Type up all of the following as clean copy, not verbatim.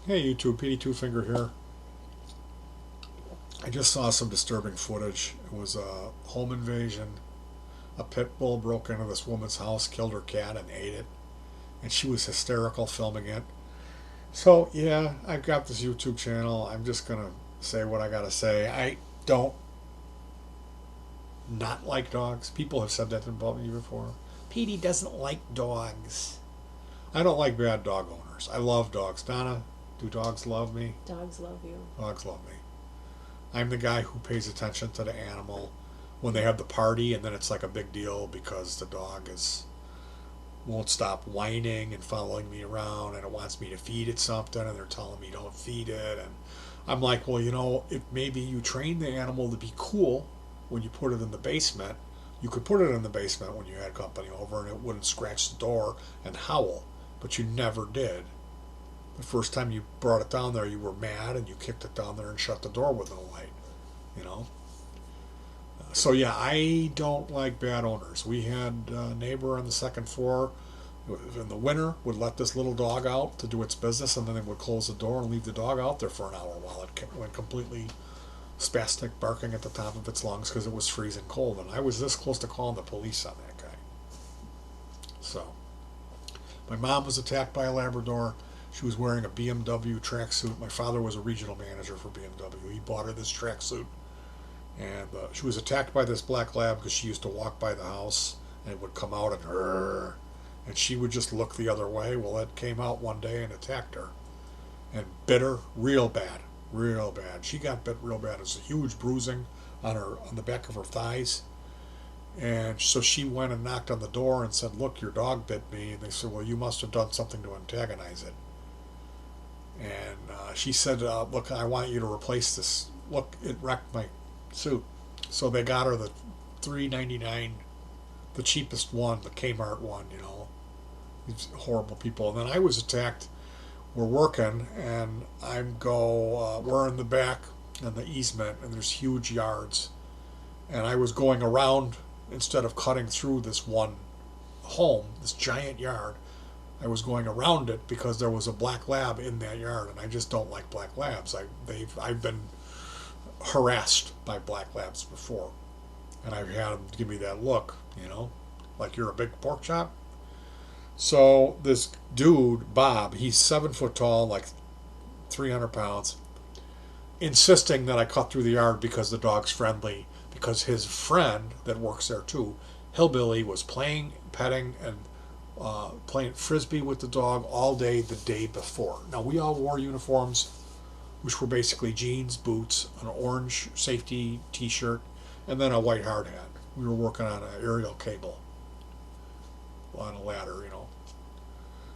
Hey YouTube, Petey Two Finger here. I just saw some disturbing footage. It was a home invasion. A pit bull broke into this woman's house, killed her cat, and ate it. And she was hysterical filming it. So, yeah, I've got this YouTube channel. I'm just going to say what I got to say. I don't not like dogs. People have said that about me before. Petey doesn't like dogs. I don't like bad dog owners. I love dogs. Donna, do dogs love me? Dogs love you. Dogs love me. I'm the guy who pays attention to the animal when they have the party, and then it's like a big deal because the dog is won't stop whining and following me around, and it wants me to feed it something, and they're telling me don't feed it, and I'm like, well, if maybe you train the animal to be cool when you put it in the basement, you could put it in the basement when you had company over, and it wouldn't scratch the door and howl, but you never did. The first time you brought it down there, you were mad and you kicked it down there and shut the door with a light, you know. So yeah, I don't like bad owners. We had a neighbor on the second floor in the winter would let this little dog out to do its business, and then they would close the door and leave the dog out there for an hour while it went completely spastic, barking at the top of its lungs because it was freezing cold. And I was this close to calling the police on that guy. So my mom was attacked by a Labrador. She was wearing a BMW tracksuit. My father was a regional manager for BMW. He bought her this tracksuit. And she was attacked by this black lab because she used to walk by the house and it would come out and her. And she would just look the other way. Well, it came out one day and attacked her and bit her real bad, real bad. She got bit real bad. It was a huge bruising on the back of her thighs. And so she went and knocked on the door and said, "Look, your dog bit me." And they said, "Well, you must have done something to antagonize it." And she said, "Look, I want you to replace this. Look, it wrecked my suit." So they got her the $3.99, the cheapest one, the Kmart one. These horrible people. And then I was attacked. We're working, and we're in the back in the easement, and there's huge yards, and I was going around instead of cutting through this one home, this giant yard. I was going around it because there was a black lab in that yard, and I just don't like black labs. I've been harassed by black labs before, and I've had them give me that look, like you're a big pork chop. So this dude Bob, he's 7 foot tall, like 300 pounds, insisting that I cut through the yard because the dog's friendly. Because his friend that works there too, Hillbilly, was playing, petting, and playing frisbee with the dog all day the day before. Now we all wore uniforms, which were basically jeans, boots, an orange safety T-shirt, and then a white hard hat. We were working on an aerial cable on a ladder.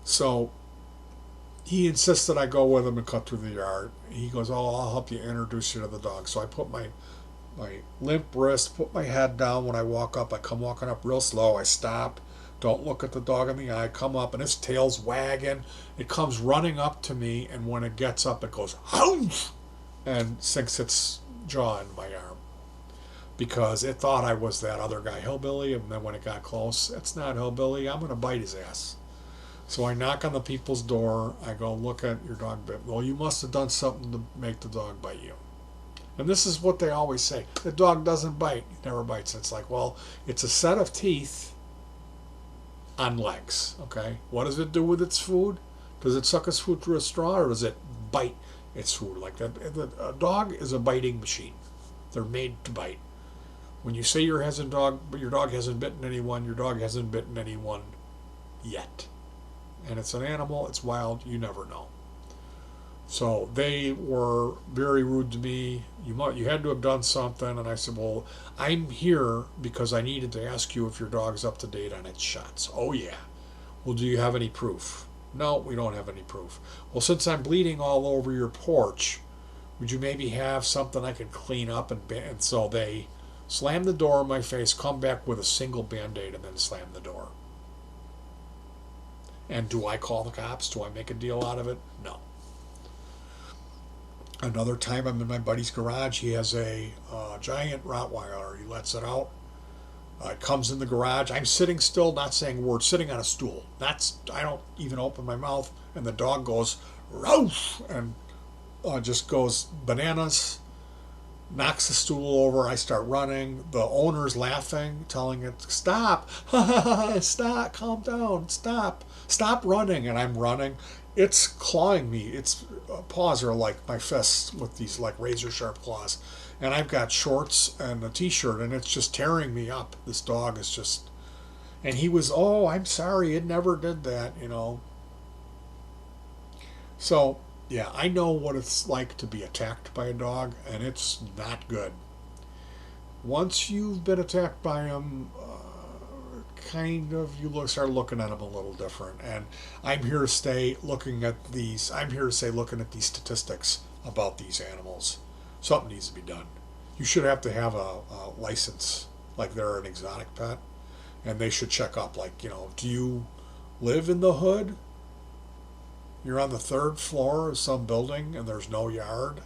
So he insisted I go with him and cut through the yard. He goes, "Oh, I'll help you introduce you to the dog." So I put my limp wrist, put my head down when I walk up. I come walking up real slow. I stop, don't look at the dog in the eye, come up, and its tail's wagging. It comes running up to me, and when it gets up, it goes, "Humph!" and sinks its jaw in my arm because it thought I was that other guy, Hillbilly, and then when it got close, "It's not Hillbilly, I'm going to bite his ass." So I knock on the people's door. I go, "Look at your dog bit." "Well, you must have done something to make the dog bite you." And this is what they always say: the dog doesn't bite, it never bites. It's like, well, it's a set of teeth on legs. Okay, what does it do with its food? Does it suck its food through a straw, or does it bite its food like that? A dog is a biting machine. They're made to bite. When you say your dog hasn't bitten anyone, your dog hasn't bitten anyone yet. And it's an animal, it's wild, you never know. So they were very rude to me. You had to have done something, and I said, "Well, I'm here because I needed to ask you if your dog's up to date on its shots." "Oh yeah." "Well, do you have any proof?" "No, we don't have any proof." "Well, since I'm bleeding all over your porch, would you maybe have something I could clean up?" And so they slammed the door in my face, come back with a single band-aid, and then slam the door. And do I call the cops? Do I make a deal out of it? No. Another time I'm in my buddy's garage. He has a giant Rottweiler. He lets it out. It comes in the garage. I'm sitting still, not saying a word, sitting on a stool. I don't even open my mouth, and the dog goes Roof, and just goes bananas, knocks the stool over. I start running. The owner's laughing, telling it, stop, stop, calm down, stop running. And I'm running. It's clawing me. Its paws are like my fists with these like razor sharp claws. And I've got shorts and a t-shirt, and it's just tearing me up. This dog is just, and he was, oh, I'm sorry, it never did that, you know. So, yeah, I know what it's like to be attacked by a dog, and it's not good. Once you've been attacked by him, kind of you start looking at him a little different. And I'm here to stay looking at these. I'm here to say looking at these statistics about these animals. Something needs to be done. You should have to have a license, like they're an exotic pet, and they should check up. Like, you know, do you live in the hood? You're on the third floor of some building and there's no yard.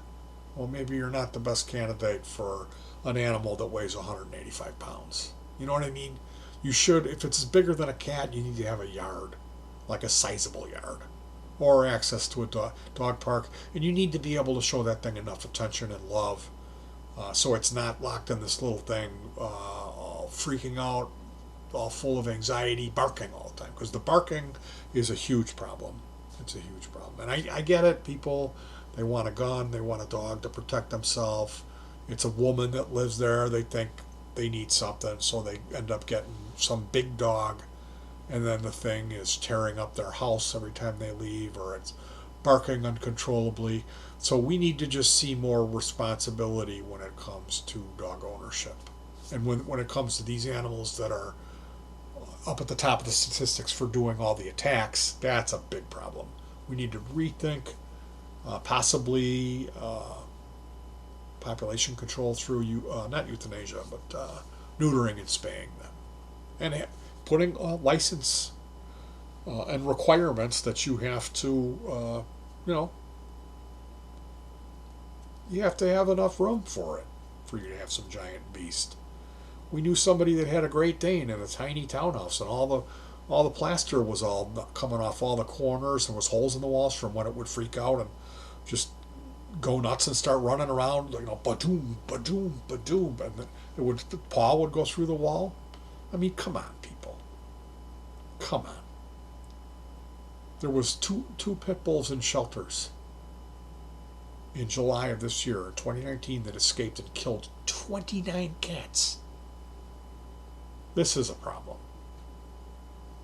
Well, maybe you're not the best candidate for an animal that weighs 185 pounds. You know what I mean? You should, if it's bigger than a cat, you need to have a yard, like a sizable yard, or access to a dog park. And you need to be able to show that thing enough attention and love, so it's not locked in this little thing, all freaking out, all full of anxiety, barking all the time. Because the barking is a huge problem. It's a huge problem. And I get it. People, they want a gun, they want a dog to protect themselves. It's a woman that lives there. They think they need something, so they end up getting some big dog, and then the thing is tearing up their house every time they leave, or it's barking uncontrollably. So we need to just see more responsibility when it comes to dog ownership. And when it comes to these animals that are up at the top of the statistics for doing all the attacks, that's a big problem. We need to rethink possibly population control through not euthanasia, but neutering and spaying them, and putting a license and requirements that you have to, you know, you have to have enough room for it for you to have some giant beast. We knew somebody that had a Great Dane in a tiny townhouse, and all the plaster was all coming off all the corners, and was holes in the walls from when it would freak out and just go nuts and start running around, you know, badoom, badoom, badoom, and then the paw would go through the wall. I mean, come on, people, come on. There was two pit bulls in shelters in July of this year, 2019, that escaped and killed 29 cats. This is a problem.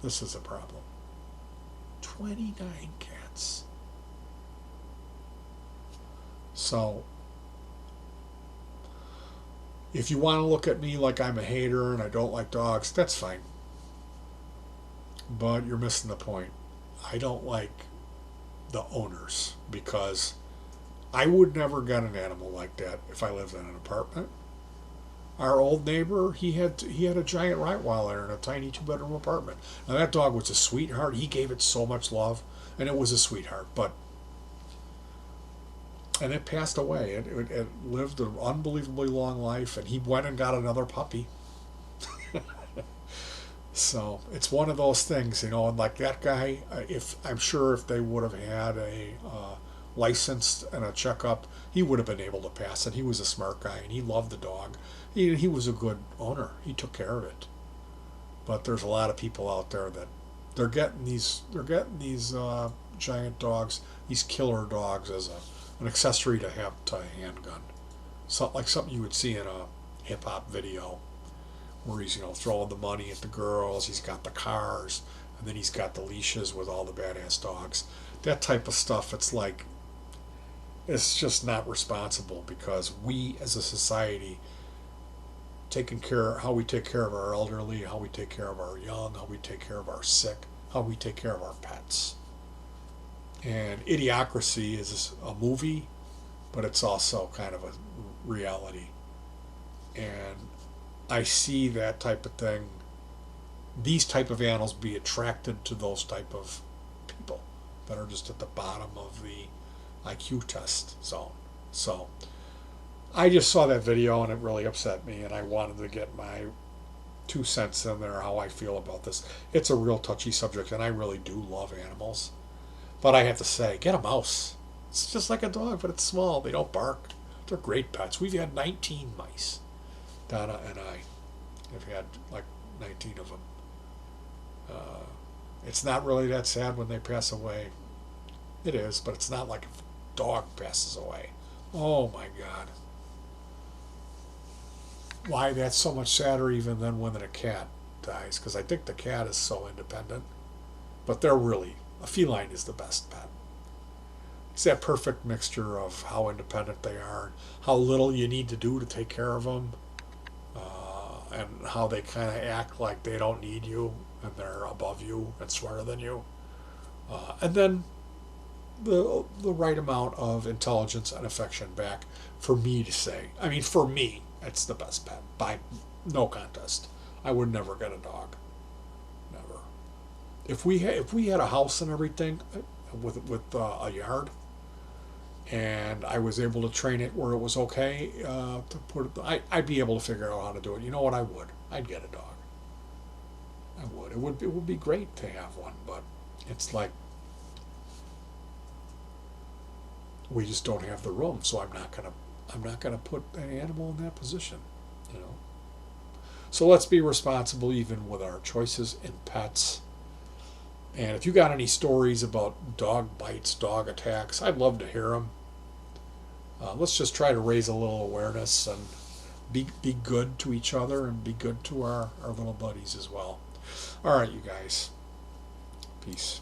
This is a problem. 29 cats. So, if you want to look at me like I'm a hater and I don't like dogs, that's fine. But you're missing the point. I don't like the owners, because I would never get an animal like that if I lived in an apartment. Our old neighbor, he had a giant Rottweiler in a tiny 2-bedroom apartment. Now that dog was a sweetheart. He gave it so much love, and it was a sweetheart. And it passed away. It lived an unbelievably long life, and he went and got another puppy. So it's one of those things, you know. And like that guy, if I'm sure if they would have had a license and a checkup, he would have been able to pass it. He was a smart guy, and he loved the dog. He was a good owner. He took care of it. But there's a lot of people out there that they're getting these giant dogs, these killer dogs, as an accessory to have to a handgun. So, like something you would see in a hip hop video, where he's, you know, throwing the money at the girls. He's got the cars, and then he's got the leashes with all the badass dogs. That type of stuff. It's like, it's just not responsible, because we as a society, how we take care of our elderly, how we take care of our young, how we take care of our sick, how we take care of our pets. And Idiocracy is a movie, but it's also kind of a reality. And I see that type of thing, these type of animals be attracted to those type of people that are just at the bottom of the IQ test zone. So I just saw that video and it really upset me, and I wanted to get my 2 cents in there how I feel about this. It's a real touchy subject, and I really do love animals. But I have to say, get a mouse. It's just like a dog, but it's small. They don't bark. They're great pets. We've had 19 mice. Donna and I have had like 19 of them. Uh, it's not really that sad when they pass away. It is, but it's not like if a dog passes away. Oh my God. Why that's so much sadder even than when a cat dies, because I think the cat is so independent. But they're really, a feline is the best pet. It's that perfect mixture of how independent they are, and how little you need to do to take care of them, and how they kind of act like they don't need you and they're above you and smarter than you. And then the right amount of intelligence and affection back for me to say. I mean, for me, it's the best pet by no contest. I would never get a dog, never. If we had a house and everything with a yard, and I was able to train it where it was okay to put it, I'd be able to figure out how to do it. You know what? I would. I'd get a dog. I would. It would be great to have one, but it's like we just don't have the room, so I'm not gonna put an animal in that position, you know. So let's be responsible even with our choices in pets. And if you got any stories about dog bites, dog attacks, I'd love to hear them. Let's just try to raise a little awareness and be good to each other and be good to our little buddies as well. All right, you guys. Peace.